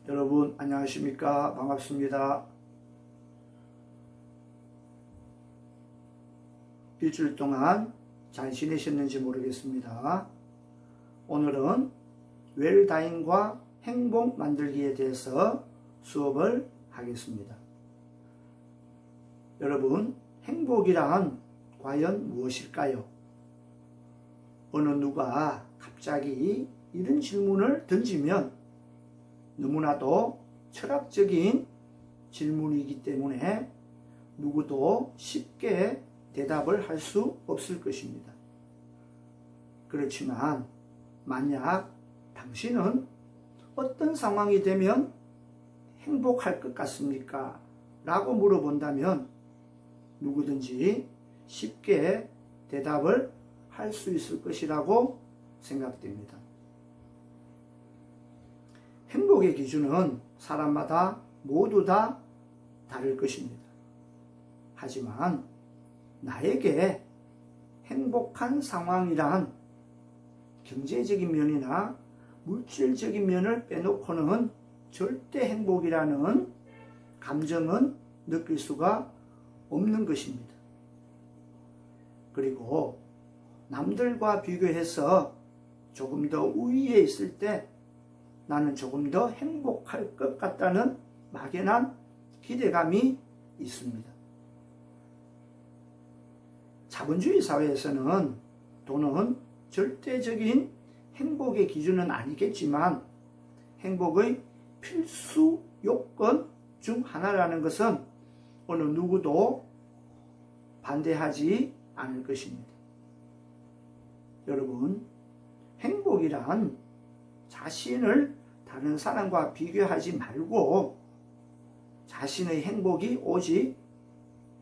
여러분 안녕하십니까? 반갑습니다. 일주일 동안 잘 지내셨는지 모르겠습니다. 오늘은 웰다잉과 행복 만들기에 대해서 수업을 하겠습니다. 여러분, 행복이란 과연 무엇일까요? 어느 누가 갑자기 이런 질문을 던지면 너무나도 철학적인 질문이기 때문에 누구도 쉽게 대답을 할 수 없을 것입니다. 그렇지만 만약 당신은 어떤 상황이 되면 행복할 것 같습니까? 라고 물어본다면 누구든지 쉽게 대답을 할 수 있을 것이라고 생각됩니다. 행복의 기준은 사람마다 모두 다 다를 것입니다. 하지만 나에게 행복한 상황이란 경제적인 면이나 물질적인 면을 빼놓고는 절대 행복이라는 감정은 느낄 수가 없는 것입니다. 그리고 남들과 비교해서 조금 더 우위에 있을 때 나는 조금 더 행복할 것 같다는 막연한 기대감이 있습니다. 자본주의 사회에서는 돈은 절대적인 행복의 기준은 아니겠지만 행복의 필수 요건 중 하나라는 것은 어느 누구도 반대하지 않을 것입니다. 여러분, 행복이란 자신을 다른 사람과 비교하지 말고 자신의 행복이 오직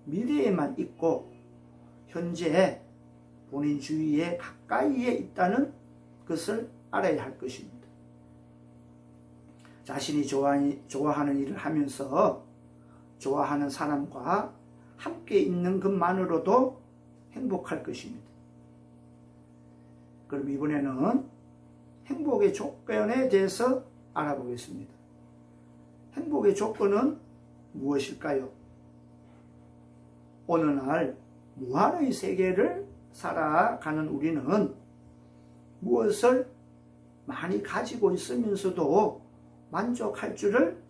미래에만 있고 현재 본인 주위에 가까이에 있다는 것을 알아야 할 것입니다. 자신이 좋아하는 일을 하면서 좋아하는 사람과 함께 있는 것만으로도 행복할 것입니다. 그럼 이번에는 행복의 조건에 대해서 알아보겠습니다. 행복의 조건은 무엇일까요? 어느 날 무한의 세계를 살아가는 우리는 무엇을 많이 가지고 있으면서도 만족할 줄을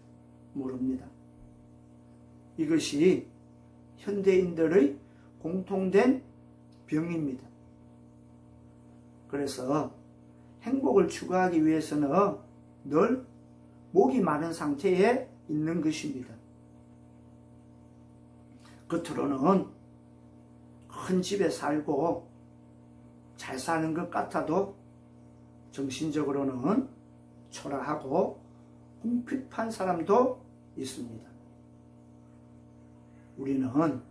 모릅니다. 이것이 현대인들의 공통된 병입니다. 그래서 행복을 추구하기 위해서는 늘 목이 마른 상태에 있는 것입니다. 겉으로는 큰 집에 살고 잘 사는 것 같아도 정신적으로는 초라하고 궁핍한 사람도 있습니다. 우리는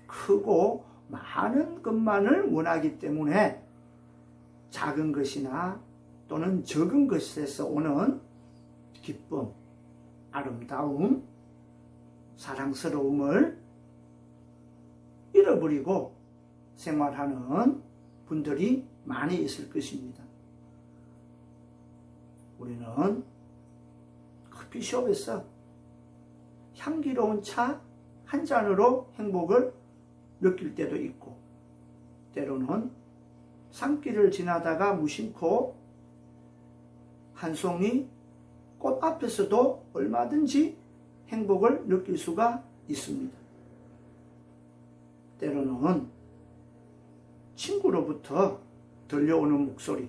크고 많은 것만을 원하기 때문에 작은 것이나 또는 적은 것에서 오는 기쁨, 아름다움, 사랑스러움을 잃어버리고 생활하는 분들이 많이 있을 것입니다. 우리는 커피숍에서 향기로운 차 한 잔으로 행복을 느낄 때도 있고 때로는 산길을 지나다가 무심코 한 송이 꽃 앞에서도 얼마든지 행복을 느낄 수가 있습니다. 때로는 친구로부터 들려오는 목소리,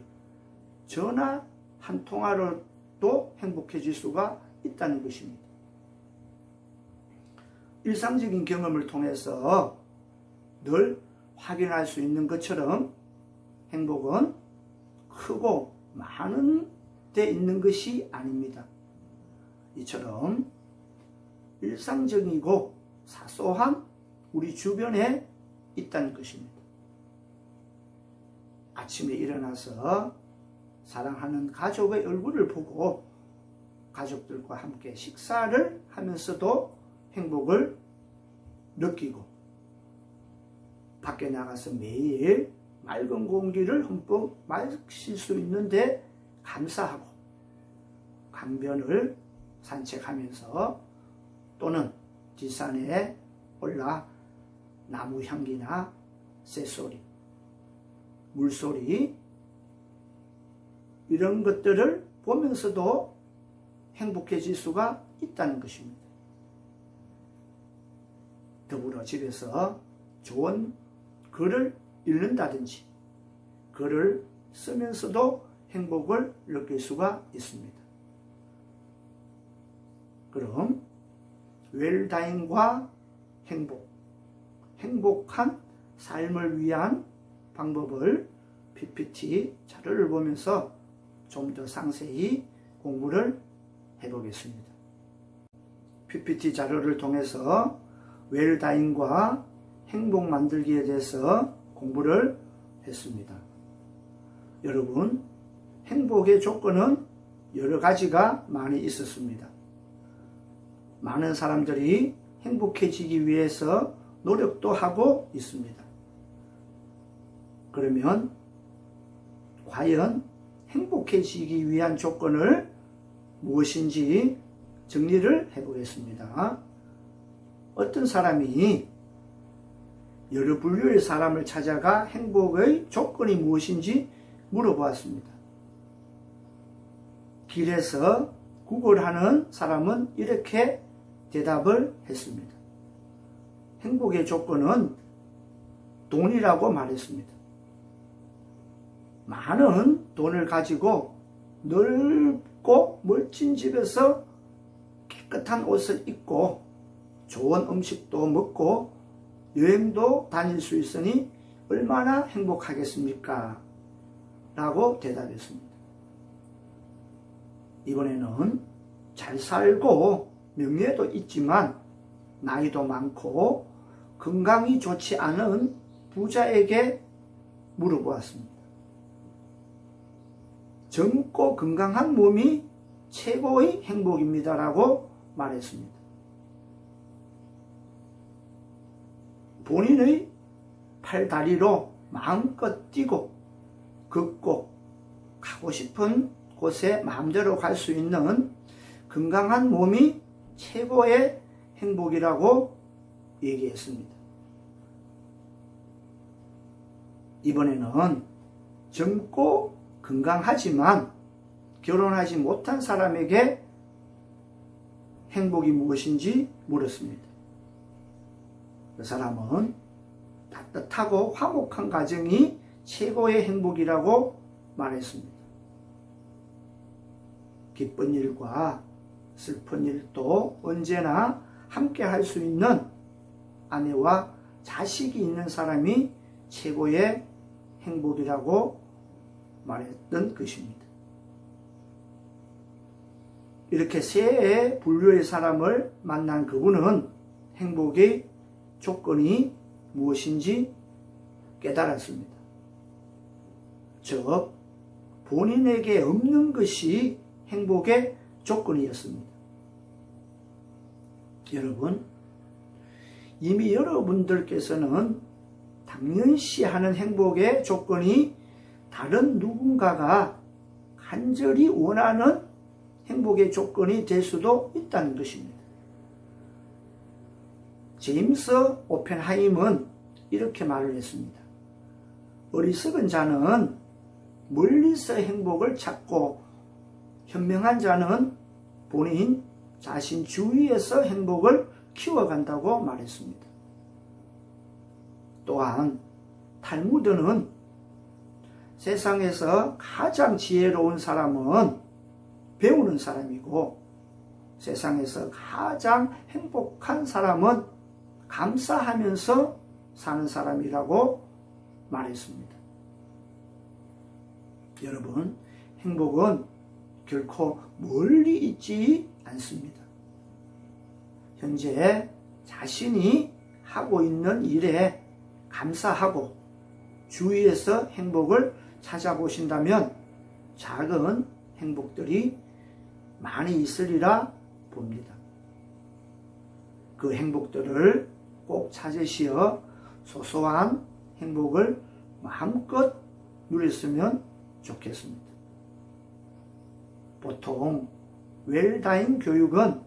전화 한 통화로도 행복해질 수가 있다는 것입니다. 일상적인 경험을 통해서 늘 확인할 수 있는 것처럼 행복은 크고 많은 데 있는 것이 아닙니다. 이처럼 일상적이고 사소한 우리 주변에 있다는 것입니다. 아침에 일어나서 사랑하는 가족의 얼굴을 보고 가족들과 함께 식사를 하면서도 행복을 느끼고 밖에 나가서 매일 맑은 공기를 흠뻑 마실 수 있는데 감사하고 강변을 산책하면서 또는 뒷산에 올라 나무 향기나 새소리, 물소리 이런 것들을 보면서도 행복해질 수가 있다는 것입니다. 더불어 집에서 좋은 글을 읽는다든지 글을 쓰면서도 행복을 느낄 수가 있습니다. 그럼 웰다잉과 행복한 삶을 위한 방법을 PPT 자료를 보면서 좀 더 상세히 공부를 해보겠습니다. PPT 자료를 통해서 웰다잉과 행복 만들기에 대해서 공부를 했습니다. 여러분, 행복의 조건은 여러 가지가 많이 있었습니다. 많은 사람들이 행복해지기 위해서 노력도 하고 있습니다. 그러면 과연 행복해지기 위한 조건을 무엇인지 정리를 해보겠습니다. 어떤 사람이 여러 분류의 사람을 찾아가 행복의 조건이 무엇인지 물어보았습니다. 길에서 구걸하는 사람은 이렇게 대답을 했습니다. 행복의 조건은 돈이라고 말했습니다. 많은 돈을 가지고 넓고 멋진 집에서 깨끗한 옷을 입고 좋은 음식도 먹고 여행도 다닐 수 있으니 얼마나 행복하겠습니까? 라고 대답했습니다. 이번에는 잘 살고 명예도 있지만 나이도 많고 건강이 좋지 않은 부자에게 물어보았습니다. 젊고 건강한 몸이 최고의 행복입니다라고 말했습니다. 본인의 팔다리로 마음껏 뛰고 걷고 가고 싶은 곳에 마음대로 갈 수 있는 건강한 몸이 최고의 행복이라고 얘기했습니다. 이번에는 젊고 건강하지만 결혼하지 못한 사람에게 행복이 무엇인지 물었습니다. 그 사람은 따뜻하고 화목한 가정이 최고의 행복이라고 말했습니다. 기쁜 일과 슬픈 일도 언제나 함께 할 수 있는 아내와 자식이 있는 사람이 최고의 행복이라고 말했던 것입니다. 이렇게 세 분류의 사람을 만난 그분은 행복의 조건이 무엇인지 깨달았습니다. 즉, 본인에게 없는 것이 행복의 조건이었습니다. 여러분, 이미 여러분들께서는 당연시하는 행복의 조건이 다른 누군가가 간절히 원하는 행복의 조건이 될 수도 있다는 것입니다. 제임스 오펜하임은 이렇게 말을 했습니다. 어리석은 자는 멀리서 행복을 찾고 현명한 자는 본인 자신 주위에서 행복을 키워간다고 말했습니다. 또한 탈무드는 세상에서 가장 지혜로운 사람은 배우는 사람이고 세상에서 가장 행복한 사람은 감사하면서 사는 사람이라고 말했습니다. 여러분, 행복은 결코 멀리 있지 않습니다. 현재 자신이 하고 있는 일에 감사하고 주위에서 행복을 찾아보신다면 작은 행복들이 많이 있으리라 봅니다. 그 행복들을 꼭 찾으시어 소소한 행복을 마음껏 누렸으면 좋겠습니다. 보통 웰다잉 교육은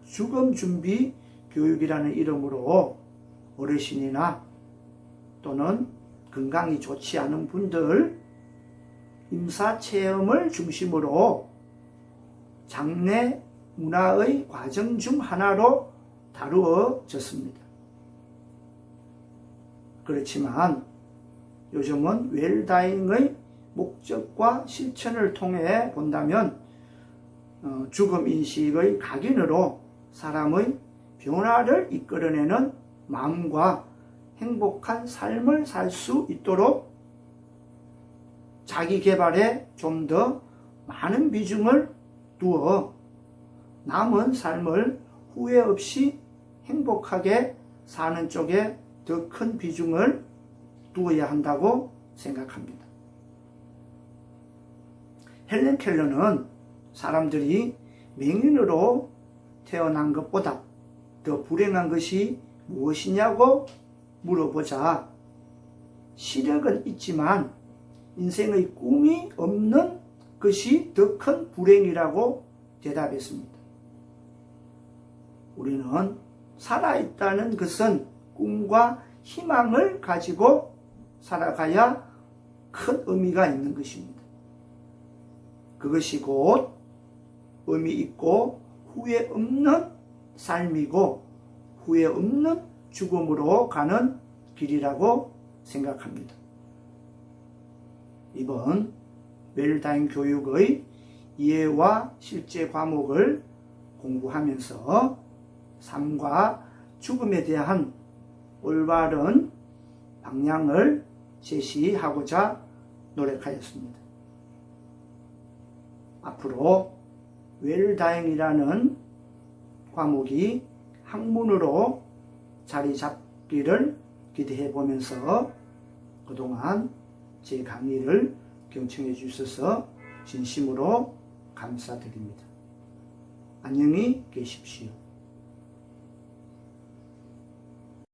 죽음 준비 교육이라는 이름으로 어르신이나 또는 건강이 좋지 않은 분들 임사체험을 중심으로 장례 문화의 과정 중 하나로 다루어졌습니다. 그렇지만 요즘은 웰다잉의 목적과 실천을 통해 본다면 죽음 인식의 각인으로 사람의 변화를 이끌어내는 마음과 행복한 삶을 살 수 있도록 자기 개발에 좀 더 많은 비중을 두어 남은 삶을 후회 없이 행복하게 사는 쪽에 더 큰 비중을 두어야 한다고 생각합니다. 헬렌 켈러는 사람들이 맹인으로 태어난 것보다 더 불행한 것이 무엇이냐고 물어보자 시력은 있지만 인생의 꿈이 없는 것이 더 큰 불행이라고 대답했습니다. 우리는 살아있다는 것은 꿈과 희망을 가지고 살아가야 큰 의미가 있는 것입니다. 그것이 곧 의미 있고 후회 없는 삶이고 후회 없는 죽음으로 가는 길이라고 생각합니다. 이번 웰다잉 교육의 이해와 실제 과목을 공부하면서 삶과 죽음에 대한 올바른 방향을 제시하고자 노력하였습니다. 앞으로 웰다잉이라는 과목이 학문으로 자리 잡기를 기대해 보면서 그동안 제 강의를 경청해 주셔서 진심으로 감사드립니다. 안녕히 계십시오.